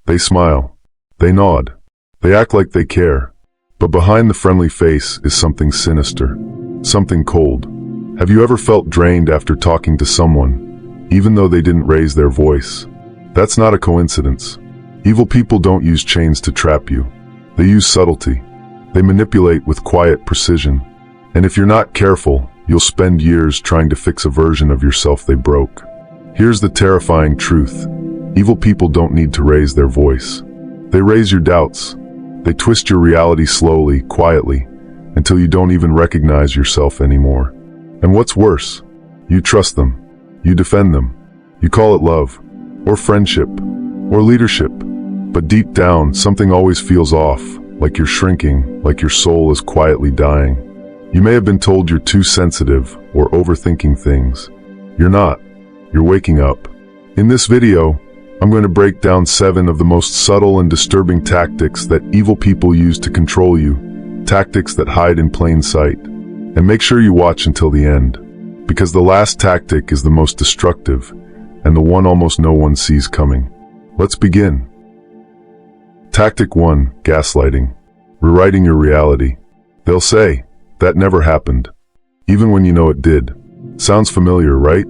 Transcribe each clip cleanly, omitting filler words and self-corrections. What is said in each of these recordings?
They smile. They nod. They act like they care. But behind the friendly face is something sinister. Something cold. Have you ever felt drained after talking to someone, even though they didn't raise their voice? That's not a coincidence. Evil people don't use chains to trap you. They use subtlety. They manipulate with quiet precision. And if you're not careful, you'll spend years trying to fix a version of yourself they broke. Here's the terrifying truth. Evil people don't need to raise their voice. They raise your doubts. They twist your reality slowly, quietly, until you don't even recognize yourself anymore. And what's worse, you trust them. You defend them. You call it love, or friendship, or leadership. But deep down, something always feels off, like you're shrinking, like your soul is quietly dying. You may have been told you're too sensitive or overthinking things. You're not. You're waking up. In this video, I'm going to break down 7 of the most subtle and disturbing tactics that evil people use to control you, tactics that hide in plain sight. And make sure you watch until the end, because the last tactic is the most destructive, and the one almost no one sees coming. Let's begin. Tactic 1, gaslighting. Rewriting your reality. They'll say, "That never happened," even when you know it did. Sounds familiar, right?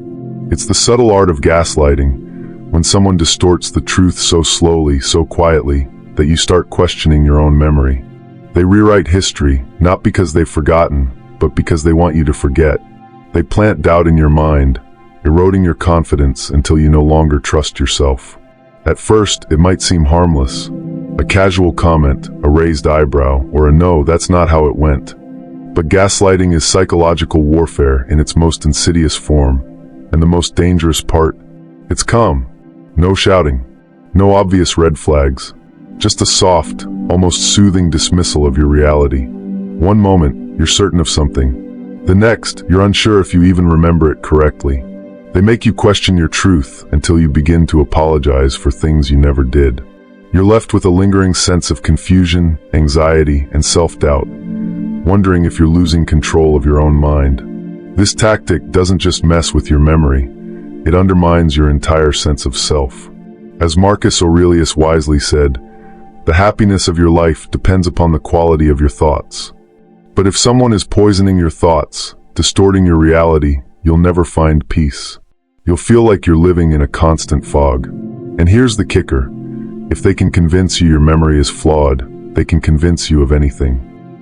It's the subtle art of gaslighting, when someone distorts the truth so slowly, so quietly, that you start questioning your own memory. They rewrite history, not because they've forgotten, but because they want you to forget. They plant doubt in your mind, eroding your confidence until you no longer trust yourself. At first, it might seem harmless. A casual comment, a raised eyebrow, or a "no, that's not how it went." But gaslighting is psychological warfare in its most insidious form, and the most dangerous part, it's calm. No shouting, no obvious red flags, just a soft, almost soothing dismissal of your reality. One moment, you're certain of something. The next, you're unsure if you even remember it correctly. They make you question your truth until you begin to apologize for things you never did. You're left with a lingering sense of confusion, anxiety, and self-doubt, wondering if you're losing control of your own mind. This tactic doesn't just mess with your memory, it undermines your entire sense of self. As Marcus Aurelius wisely said, "The happiness of your life depends upon the quality of your thoughts." But if someone is poisoning your thoughts, distorting your reality, you'll never find peace. You'll feel like you're living in a constant fog. And here's the kicker. If they can convince you your memory is flawed, they can convince you of anything.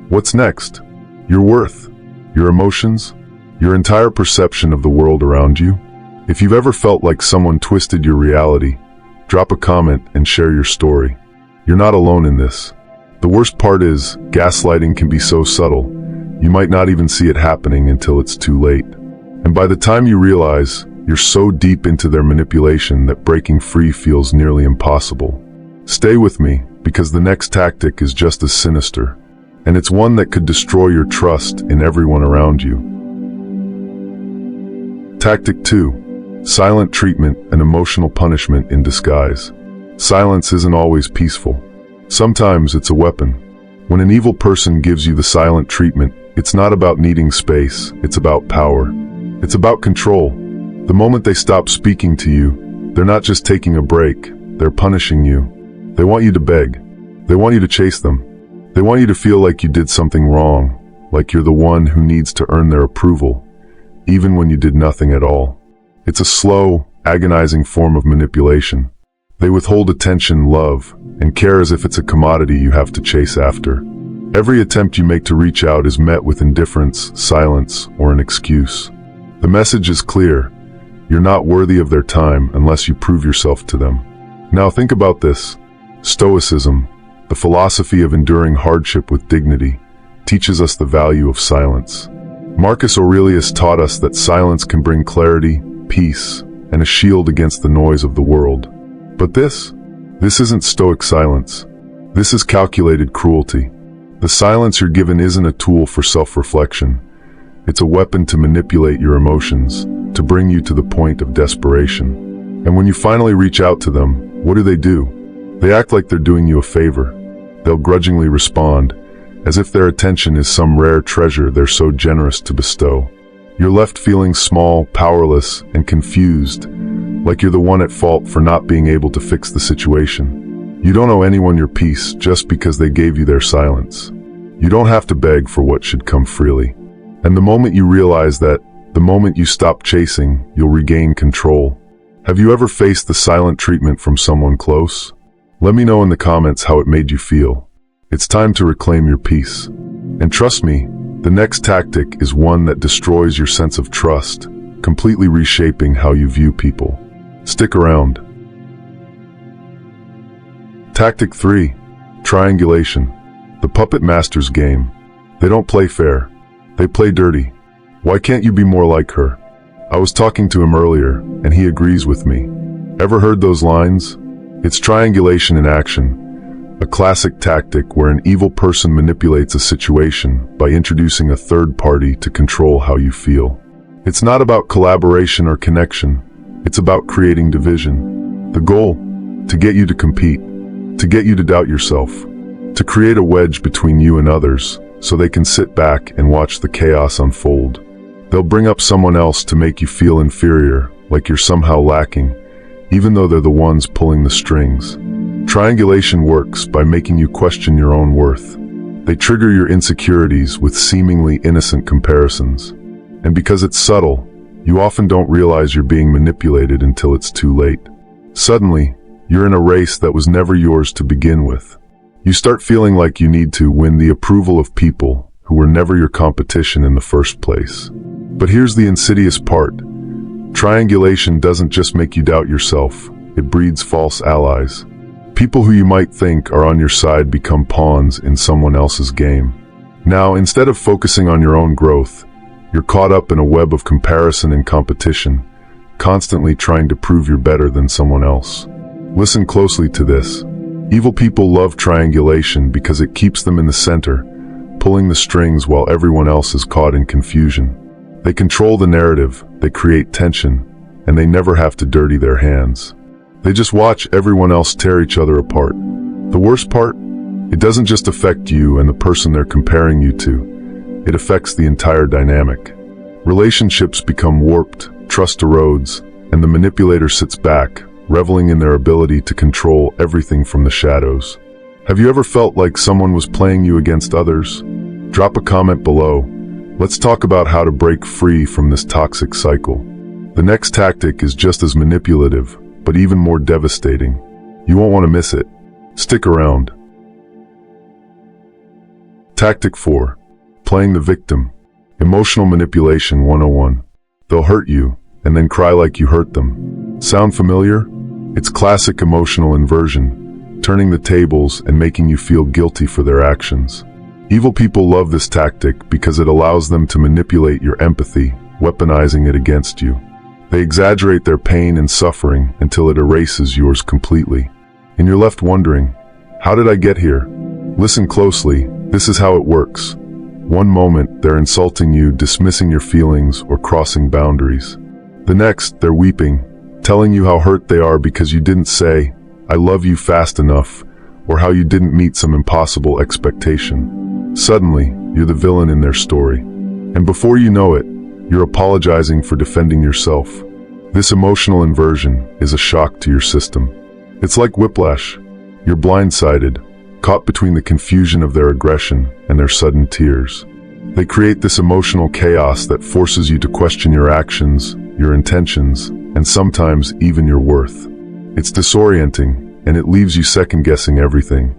What's next? Your worth, your emotions, your entire perception of the world around you. If you've ever felt like someone twisted your reality, drop a comment and share your story. You're not alone in this. The worst part is, gaslighting can be so subtle, you might not even see it happening until it's too late. And by the time you realize, you're so deep into their manipulation that breaking free feels nearly impossible. Stay with me, because the next tactic is just as sinister, and it's one that could destroy your trust in everyone around you. Tactic 2. Silent treatment and emotional punishment in disguise. Silence isn't always peaceful. Sometimes it's a weapon. When an evil person gives you the silent treatment, it's not about needing space, it's about power. It's about control. The moment they stop speaking to you, they're not just taking a break, they're punishing you. They want you to beg. They want you to chase them. They want you to feel like you did something wrong, like you're the one who needs to earn their approval, even when you did nothing at all. It's a slow, agonizing form of manipulation. They withhold attention, love, and care as if it's a commodity you have to chase after. Every attempt you make to reach out is met with indifference, silence, or an excuse. The message is clear. You're not worthy of their time unless you prove yourself to them. Now think about this. Stoicism, the philosophy of enduring hardship with dignity, teaches us the value of silence. Marcus Aurelius taught us that silence can bring clarity, peace, and a shield against the noise of the world. But this isn't Stoic silence. This is calculated cruelty. The silence you're given isn't a tool for self-reflection. It's a weapon to manipulate your emotions, to bring you to the point of desperation. And when you finally reach out to them, what do? They act like they're doing you a favor. They'll grudgingly respond, as if their attention is some rare treasure they're so generous to bestow. You're left feeling small, powerless, and confused, like you're the one at fault for not being able to fix the situation. You don't owe anyone your peace just because they gave you their silence. You don't have to beg for what should come freely. And the moment you realize that, the moment you stop chasing, you'll regain control. Have you ever faced the silent treatment from someone close? Let me know in the comments how it made you feel. It's time to reclaim your peace. And trust me, the next tactic is one that destroys your sense of trust, completely reshaping how you view people. Stick around. Tactic 3. Triangulation. The puppet master's game. They don't play fair. They play dirty. Why can't you be more like her? I was talking to him earlier, and he agrees with me. Ever heard those lines? It's triangulation in action, a classic tactic where an evil person manipulates a situation by introducing a third party to control how you feel. It's not about collaboration or connection. It's about creating division. The goal? To get you to compete, to get you to doubt yourself, to create a wedge between you and others so they can sit back and watch the chaos unfold. They'll bring up someone else to make you feel inferior, like you're somehow lacking, even though they're the ones pulling the strings. Triangulation works by making you question your own worth. They trigger your insecurities with seemingly innocent comparisons. And because it's subtle, you often don't realize you're being manipulated until it's too late. Suddenly, you're in a race that was never yours to begin with. You start feeling like you need to win the approval of people who were never your competition in the first place. But here's the insidious part. Triangulation doesn't just make you doubt yourself, it breeds false allies. People who you might think are on your side become pawns in someone else's game. Now, instead of focusing on your own growth, you're caught up in a web of comparison and competition, constantly trying to prove you're better than someone else. Listen closely to this. Evil people love triangulation because it keeps them in the center, pulling the strings while everyone else is caught in confusion. They control the narrative, they create tension, and they never have to dirty their hands. They just watch everyone else tear each other apart. The worst part? It doesn't just affect you and the person they're comparing you to. It affects the entire dynamic. Relationships become warped, trust erodes, and the manipulator sits back, reveling in their ability to control everything from the shadows. Have you ever felt like someone was playing you against others? Drop a comment below. Let's talk about how to break free from this toxic cycle. The next tactic is just as manipulative, but even more devastating. You won't want to miss it. Stick around. Tactic 4. Playing the victim. Emotional manipulation 101. They'll hurt you, and then cry like you hurt them. Sound familiar? It's classic emotional inversion, turning the tables and making you feel guilty for their actions. Evil people love this tactic because it allows them to manipulate your empathy, weaponizing it against you. They exaggerate their pain and suffering until it erases yours completely. And you're left wondering, how did I get here? Listen closely, this is how it works. One moment, they're insulting you, dismissing your feelings, or crossing boundaries. The next, they're weeping, telling you how hurt they are because you didn't say, "I love you" fast enough, or how you didn't meet some impossible expectation. Suddenly, you're the villain in their story. And before you know it, you're apologizing for defending yourself. This emotional inversion is a shock to your system. It's like whiplash. You're blindsided, caught between the confusion of their aggression and their sudden tears. They create this emotional chaos that forces you to question your actions, your intentions, and sometimes even your worth. It's disorienting, and it leaves you second-guessing everything.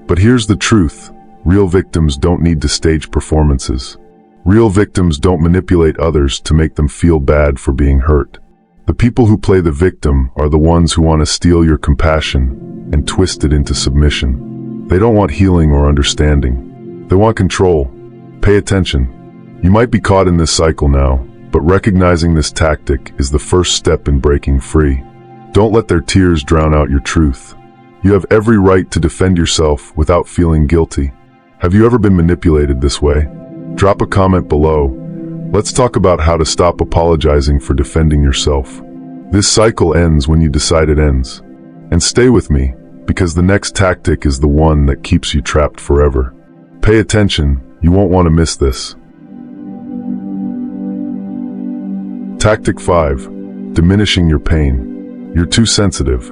But here's the truth. Real victims don't need to stage performances. Real victims don't manipulate others to make them feel bad for being hurt. The people who play the victim are the ones who want to steal your compassion and twist it into submission. They don't want healing or understanding. They want control. Pay attention. You might be caught in this cycle now, but recognizing this tactic is the first step in breaking free. Don't let their tears drown out your truth. You have every right to defend yourself without feeling guilty. Have you ever been manipulated this way? Drop a comment below. Let's talk about how to stop apologizing for defending yourself. This cycle ends when you decide it ends. And stay with me, because the next tactic is the one that keeps you trapped forever. Pay attention, you won't want to miss this. Tactic 5. Diminishing your pain. You're too sensitive.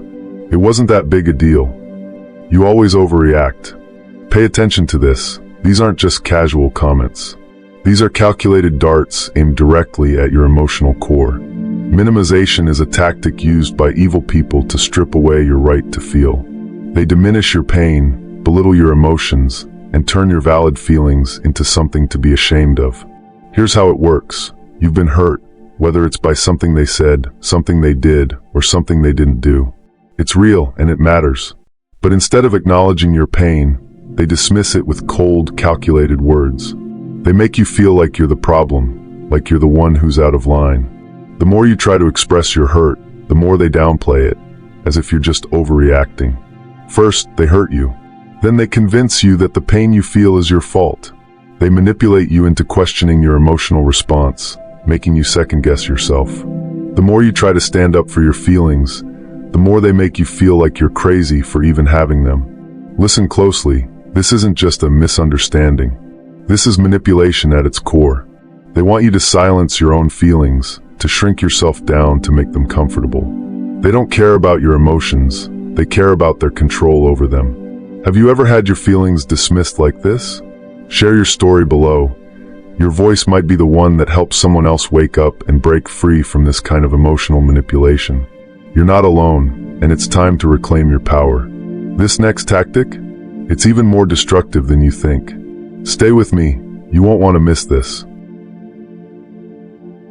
It wasn't that big a deal. You always overreact. Pay attention to this. These aren't just casual comments. These are calculated darts aimed directly at your emotional core. Minimization is a tactic used by evil people to strip away your right to feel. They diminish your pain, belittle your emotions, and turn your valid feelings into something to be ashamed of. Here's how it works. You've been hurt, whether it's by something they said, something they did, or something they didn't do. It's real and it matters. But instead of acknowledging your pain, they dismiss it with cold, calculated words. They make you feel like you're the problem, like you're the one who's out of line. The more you try to express your hurt, the more they downplay it, as if you're just overreacting. First, they hurt you. Then they convince you that the pain you feel is your fault. They manipulate you into questioning your emotional response, making you second-guess yourself. The more you try to stand up for your feelings, the more they make you feel like you're crazy for even having them. Listen closely. This isn't just a misunderstanding. This is manipulation at its core. They want you to silence your own feelings, to shrink yourself down to make them comfortable. They don't care about your emotions. They care about their control over them. Have you ever had your feelings dismissed like this? Share your story below. Your voice might be the one that helps someone else wake up and break free from this kind of emotional manipulation. You're not alone, and it's time to reclaim your power. This next tactic? It's even more destructive than you think. Stay with me, you won't want to miss this.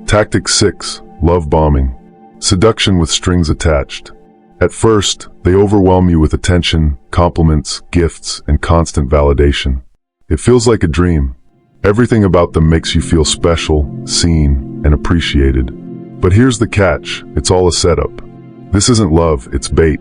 Tactic 6. Love bombing. Seduction with strings attached. At first, they overwhelm you with attention, compliments, gifts, and constant validation. It feels like a dream. Everything about them makes you feel special, seen, and appreciated. But here's the catch, it's all a setup. This isn't love, it's bait.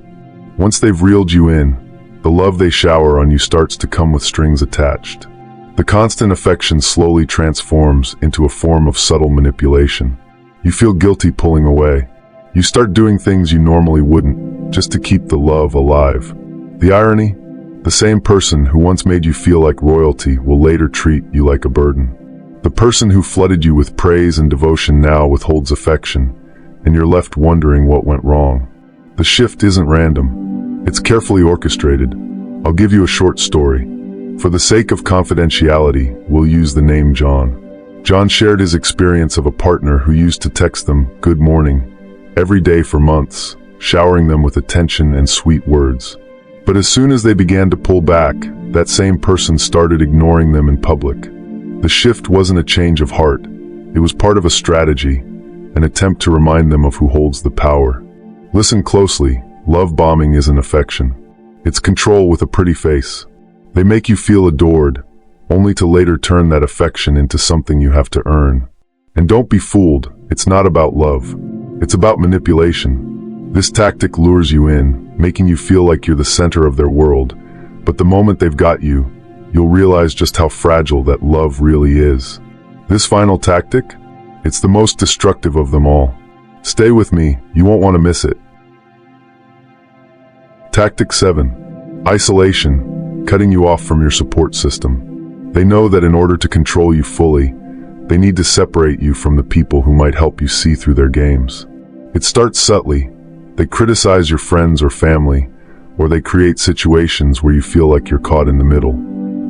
Once they've reeled you in, the love they shower on you starts to come with strings attached. The constant affection slowly transforms into a form of subtle manipulation. You feel guilty pulling away. You start doing things you normally wouldn't, just to keep the love alive. The irony? The same person who once made you feel like royalty will later treat you like a burden. The person who flooded you with praise and devotion now withholds affection, and you're left wondering what went wrong. The shift isn't random. It's carefully orchestrated. I'll give you a short story. For the sake of confidentiality, we'll use the name John. John shared his experience of a partner who used to text them, "Good morning," every day for months, showering them with attention and sweet words. But as soon as they began to pull back, that same person started ignoring them in public. The shift wasn't a change of heart. It was part of a strategy, an attempt to remind them of who holds the power. Listen closely. Love bombing isn't affection. It's control with a pretty face. They make you feel adored, only to later turn that affection into something you have to earn. And don't be fooled, it's not about love. It's about manipulation. This tactic lures you in, making you feel like you're the center of their world. But the moment they've got you, you'll realize just how fragile that love really is. This final tactic? It's the most destructive of them all. Stay with me, you won't want to miss it. Tactic 7. Isolation, cutting you off from your support system. They know that in order to control you fully, they need to separate you from the people who might help you see through their games. It starts subtly. They criticize your friends or family, or they create situations where you feel like you're caught in the middle.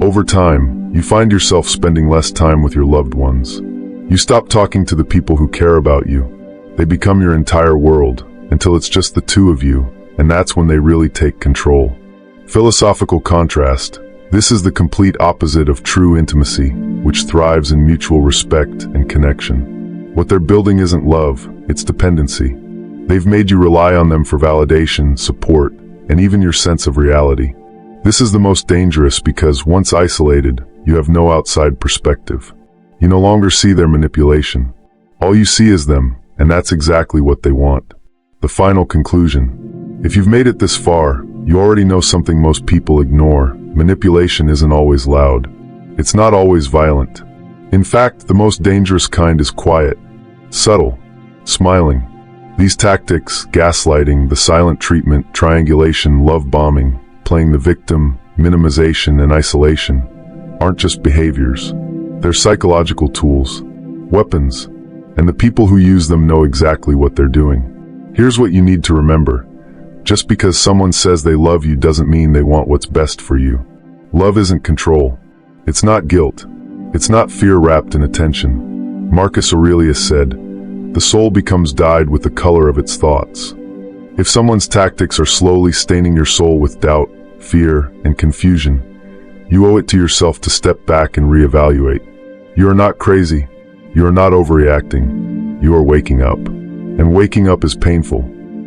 Over time, you find yourself spending less time with your loved ones. You stop talking to the people who care about you. They become your entire world, until it's just the two of you, and that's when they really take control. Philosophical contrast. This is the complete opposite of true intimacy, which thrives in mutual respect and connection. What they're building isn't love, it's dependency. They've made you rely on them for validation, support, and even your sense of reality. This is the most dangerous because once isolated, you have no outside perspective. You no longer see their manipulation. All you see is them, and that's exactly what they want. The final conclusion. If you've made it this far, you already know something most people ignore. Manipulation isn't always loud. It's not always violent. In fact, the most dangerous kind is quiet, subtle, smiling. These tactics, gaslighting, the silent treatment, triangulation, love bombing, playing the victim, minimization, and isolation, aren't just behaviors. They're psychological tools, weapons, and the people who use them know exactly what they're doing. Here's what you need to remember. Just because someone says they love you doesn't mean they want what's best for you. Love isn't control. It's not guilt. It's not fear wrapped in attention. Marcus Aurelius said, "The soul becomes dyed with the color of its thoughts." If someone's tactics are slowly staining your soul with doubt, fear, and confusion, you owe it to yourself to step back and reevaluate. You are not crazy. You are not overreacting. You are waking up. And waking up is painful,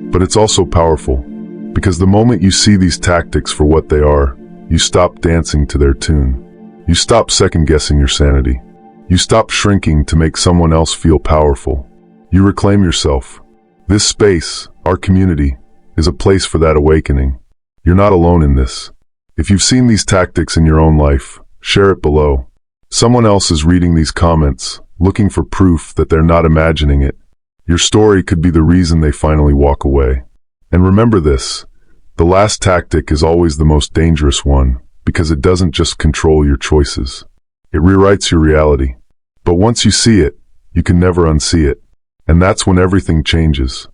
but it's also powerful, because the moment you see these tactics for what they are, you stop dancing to their tune. You stop second-guessing your sanity. You stop shrinking to make someone else feel powerful. You reclaim yourself. This space, our community, is a place for that awakening. You're not alone in this. If you've seen these tactics in your own life, share it below. Someone else is reading these comments, looking for proof that they're not imagining it. Your story could be the reason they finally walk away. And remember this, the last tactic is always the most dangerous one, because it doesn't just control your choices. It rewrites your reality. But once you see it, you can never unsee it. And that's when everything changes.